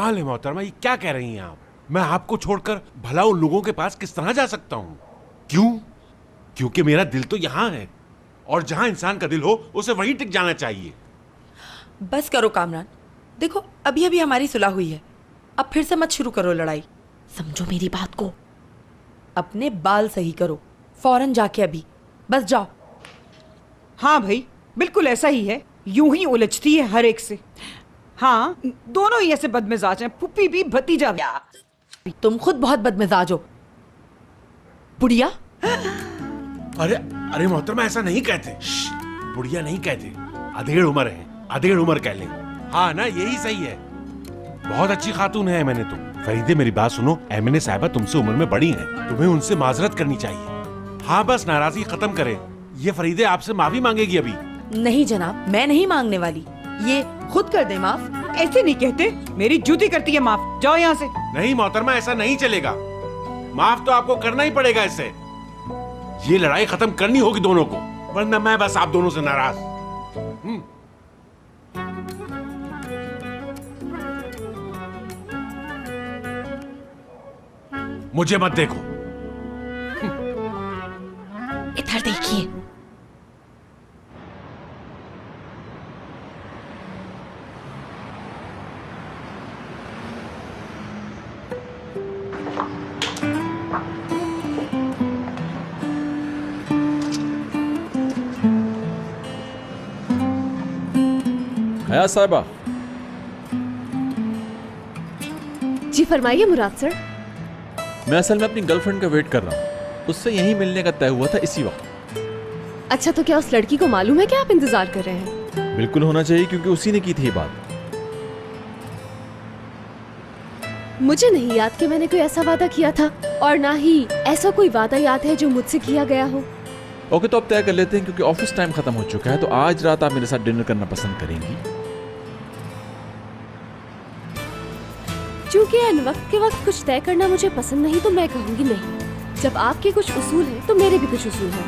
कमाल है मोहतरमा, ये क्या कह रही हैं आप? मैं आपको छोड़कर भला उन लोगों के पास किस तरह जा सकता हूँ? क्यों? क्योंकि मेरा दिल तो यहाँ है, और जहाँ इंसान का दिल हो उसे वहीं टिक जाना चाहिए। बस करो कामरान, देखो अभी अभी हमारी सुलह हुई है, अब फिर से मत शुरू करो लड़ाई। समझो मेरी बात को, अपने बाल सही करो, फौरन जाके अभी, बस जाओ। हाँ भाई, बिल्कुल ऐसा ही है, यूं ही उलझती है हर एक से। हाँ, दोनों ही ऐसे बदमिजाज हैं, पुप्पी भी भतीजा भी। तुम खुद बहुत बदमिजाज हो बुढ़िया। अरे अरे मोहतरमा, ऐसा नहीं कहते, बुढ़िया नहीं कहते, अधेड़ उम्र है, अधेड़ उम्र कह लें। हाँ ना, यही सही है। बहुत अच्छी खातून है एमएनए तो। फरीदे मेरी बात सुनो, एमएनए साहिबा तुमसे उम्र में बड़ी हैं, तुम्हें उनसे माजरत करनी चाहिए। हाँ बस नाराजगी खत्म करें। ये फरीदे आपसे माफी मांगेगी अभी। नहीं जनाब, मैं नहीं मांगने वाली, ये खुद कर दे माफ। ऐसे नहीं कहते, मेरी जूती करती है माफ, जाओ यहाँ से। नहीं मोहतरमा, ऐसा नहीं चलेगा, माफ तो आपको करना ही पड़ेगा। इससे ये लड़ाई खत्म करनी होगी दोनों को, वरना मैं बस आप दोनों से नाराज। मुझे मत देखो। इधर देखिए। हयात साहिबा। जी फरमाइए मुराद सर। मैं असल में अपनी गर्लफ्रेंड का वेट कर रहा हूँ, उससे यहीं मिलने का तय हुआ था इसी वक्त। अच्छा, तो क्या उस लड़की को मालूम है कि आप इंतजार कर रहे हैं? बिल्कुल होना चाहिए, क्योंकि उसी ने की थी ये बात। मुझे नहीं याद कि मैंने कोई ऐसा वादा किया था, और ना ही ऐसा कोई वादा याद है जो मुझसे किया गया हो। ओके, तो अब तय कर लेते हैं, क्योंकि ऑफिस टाइम खत्म हो चुका है। तो आज रात आप मेरे साथ डिनर करना पसंद करेंगी? चूंकि इन वक्त के वक्त कुछ तय करना मुझे पसंद नहीं, तो मैं कहूंगी नहीं। जब आपके कुछ उसूल हैं, तो मेरे भी कुछ उसूल हैं।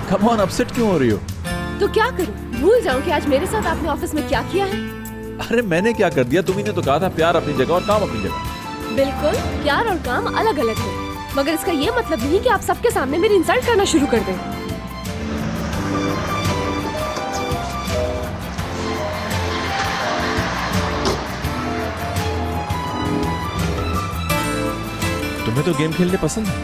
कम ऑन, अपसेट क्यों हो रही हो? तो क्या करूं, भूल जाऊं कि आज मेरे साथ आपने ऑफिस में क्या किया है? अरे मैंने क्या कर दिया? तुम्ही ने तो कहा था प्यार अपनी जगह और काम अपनी जगह। बिल्कुल, प्यार और काम अलग अलग है, मगर इसका ये मतलब नहीं कि आप सबके सामने मेरी इंसल्ट करना शुरू कर दें। तुम्हें तो गेम खेलने पसंद है,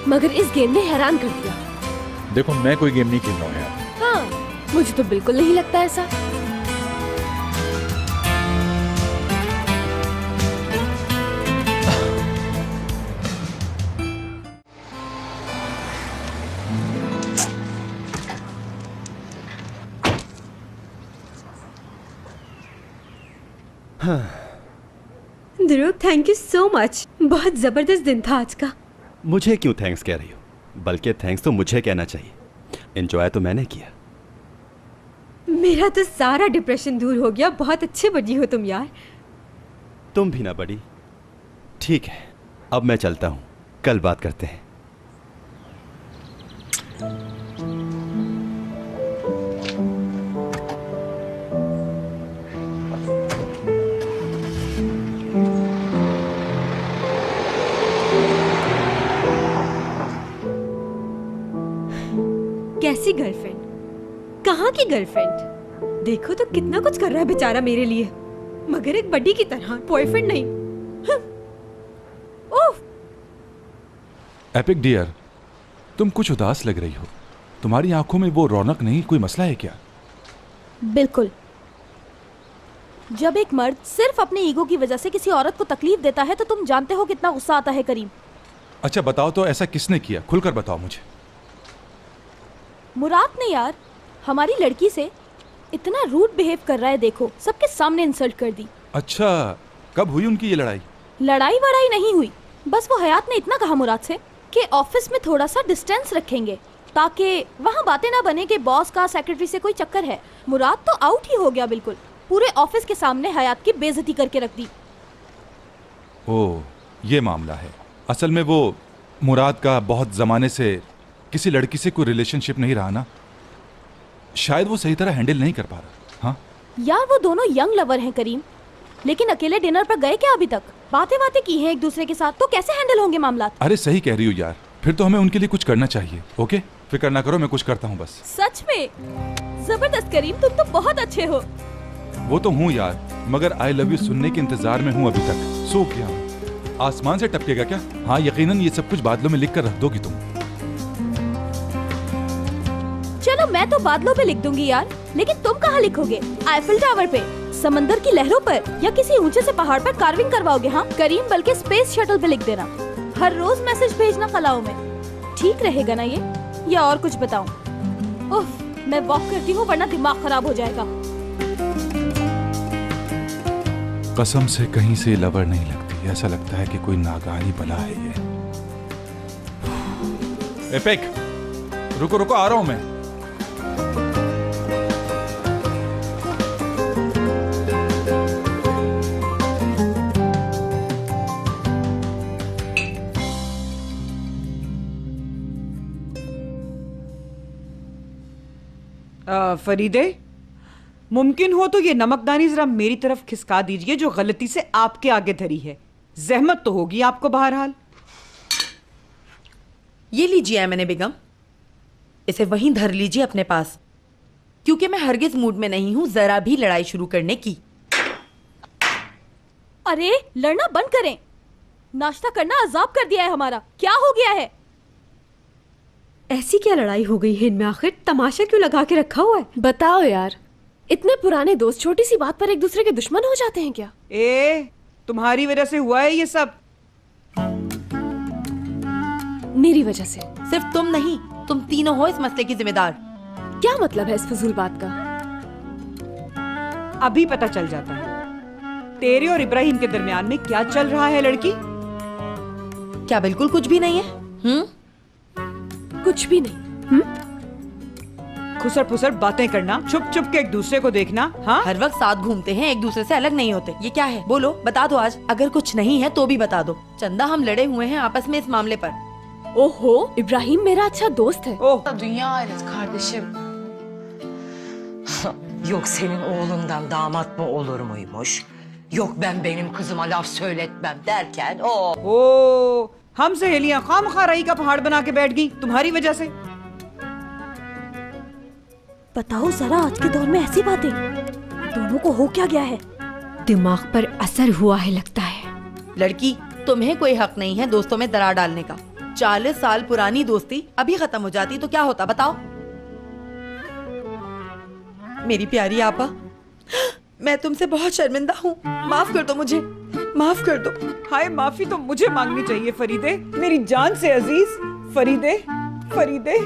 मगर इस गेम ने हैरान कर दिया। देखो मैं कोई गेम नहीं खेल रहा हूँ यार। हाँ, मुझे तो बिल्कुल नहीं लगता ऐसा। ध्रुव, थैंक यू सो मच, बहुत जबरदस्त दिन था आज का। मुझे क्यों थैंक्स कह रही हो? बल्कि थैंक्स तो मुझे कहना चाहिए, एंजॉय तो मैंने किया। मेरा तो सारा डिप्रेशन दूर हो गया, बहुत अच्छे बड़ी हो तुम यार। तुम भी ना बड़ी। ठीक है, अब मैं चलता हूँ, कल बात करते हैं। कैसी गर्लफ्रेंड, कहाँ की गर्लफ्रेंड? देखो तो कितना कुछ कर रहा है बेचारा मेरे लिए, मगर एक बड़ी की तरह, बॉयफ्रेंड नहीं। ओह एपिक डियर, तुम कुछ उदास लग रही हो। तुम्हारी आंखों में वो रौनक नहीं, कोई मसला है क्या? बिल्कुल। जब एक मर्द सिर्फ अपने ईगो की वजह से किसी औरत को तकलीफ देता है, तो तुम जानते हो कितना गुस्सा आता है करीम। अच्छा बताओ तो, ऐसा किसने किया? खुलकर बताओ मुझे। मुराद ने यार, हमारी लड़की से इतना रूड बिहेव कर रहा है, देखो सबके सामने इंसल्ट कर दी। अच्छा, कब हुई उनकी ये लड़ाई? लड़ाई वड़ाई नहीं हुई, बस वो हयात ने इतना कहा मुराद से कि ऑफिस में थोड़ा सा डिस्टेंस रखेंगे, ताकि वहाँ बातें ना बने कि बॉस का सेक्रेटरी से कोई चक्कर है। मुराद तो आउट ही हो गया बिल्कुल, पूरे ऑफिस के सामने हयात की बेइज्जती करके रख दी। ओह, ये मामला है। असल में वो मुराद का बहुत ज़माने से किसी लड़की से कोई रिलेशनशिप नहीं रहा ना, शायद वो सही तरह हैंडल नहीं कर पा रहा। हाँ यार वो दोनों यंग लवर हैं करीम, लेकिन अकेले डिनर पर गए क्या अभी तक? बातें की हैं एक दूसरे के साथ, तो कैसे हैंडल होंगे मामला? अरे सही कह रही हो यार, फिर तो हमें उनके लिए कुछ करना चाहिए। ओके फिक्र ना करो, मैं कुछ करता हूँ बस। सच में जबरदस्त करीम, तुम तो बहुत अच्छे हो। वो तो हूँ यार, मगर आई लव यू सुनने के इंतजार में हूँ अभी तक। सो क्या आसमान से टपकेगा क्या? हाँ यकीनन ये सब कुछ बादलों में लिख कर रख दोगी तुम। चलो मैं तो बादलों पे लिख दूंगी यार, लेकिन तुम कहाँ लिखोगे? आईफिल टावर पे, समंदर की लहरों पर, या किसी ऊंचे से पहाड़ पर कार्विंग करवाओगे? हाँ करीम, बल्कि स्पेस शटल पे लिख देना। हर रोज मैसेज भेजना कलाओं में, ठीक रहेगा ना ये? या और कुछ बताऊं? उफ, मैं वॉक करती हूँ वरना दिमाग खराब हो जाएगा। कसम से कहीं से लवर नहीं लगती, ऐसा लगता है कि कोई नागानी बला है ये। एपिक, रुको रुको, आ रहा हूं मैं। फरीदे, मुमकिन हो तो ये नमकदानी जरा मेरी तरफ खिसका दीजिए जो गलती से आपके आगे धरी है। जहमत तो होगी आपको बहरहाल। ये लीजिए एमने बेगम, इसे वहीं धर लीजिए अपने पास, क्योंकि मैं हरगिज मूड में नहीं हूं जरा भी लड़ाई शुरू करने की। अरे लड़ना बंद करें, नाश्ता करना अजाब कर दिया है हमारा। क्या हो गया है? ऐसी क्या लड़ाई हो गई है इनमें? आखिर तमाशा क्यों लगा के रखा हुआ है? बताओ यार, इतने पुराने दोस्त छोटी सी बात पर एक दूसरे के दुश्मन हो जाते हैं क्या? तुम्हारी वजह से हुआ है ये सब। मेरी वजह से? सिर्फ तुम नहीं, तुम तीनों हो इस मसले की जिम्मेदार। क्या मतलब है इस फजूल बात का? अभी पता चल जाता है तेरे और इब्राहिम के दरमियान में क्या चल रहा है। लड़की, क्या बिल्कुल कुछ भी नहीं है? कुछ भी नहीं। खुसर फुसर बातें करना, छुप छुप के एक दूसरे को देखना। हाँ, हर वक्त साथ घूमते हैं, एक दूसरे से अलग नहीं होते। ये क्या है? बोलो, बता दो आज। अगर कुछ नहीं है तो भी बता दो। चंदा, हम लड़े हुए हैं आपस में इस मामले पर। ओहो, इब्राहिम मेरा अच्छा दोस्त है। ओह, Dünya alet kardeşim. Yok senin oğlundan damat mı olur muymuş? Yok ben benim kızıma laf söyletmem derken o. हम सहेलियां खामखा राई का पहाड़ बना के बैठ गई तुम्हारी वजह से। बताओ जरा, आज के दौर में ऐसी बातें, दोनों को हो क्या गया है? दिमाग पर असर हुआ है लगता है। लड़की, तुम्हें कोई हक नहीं है दोस्तों में दरार डालने का। 40 साल पुरानी दोस्ती अभी खत्म हो जाती तो क्या होता बताओ? मेरी प्यारी आपा, मैं तुमसे बहुत शर्मिंदा हूँ, माफ कर दो मुझे, माफ कर दो। हाय, माफी तो मुझे मांगनी चाहिए फरीदे, मेरी जान से अजीज। फरीदे, फरीदे,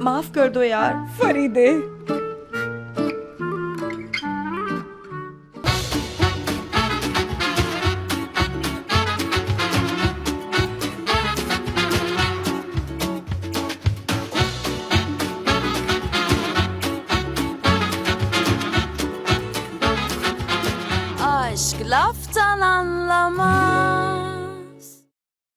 माफ कर दो यार। फरीदे।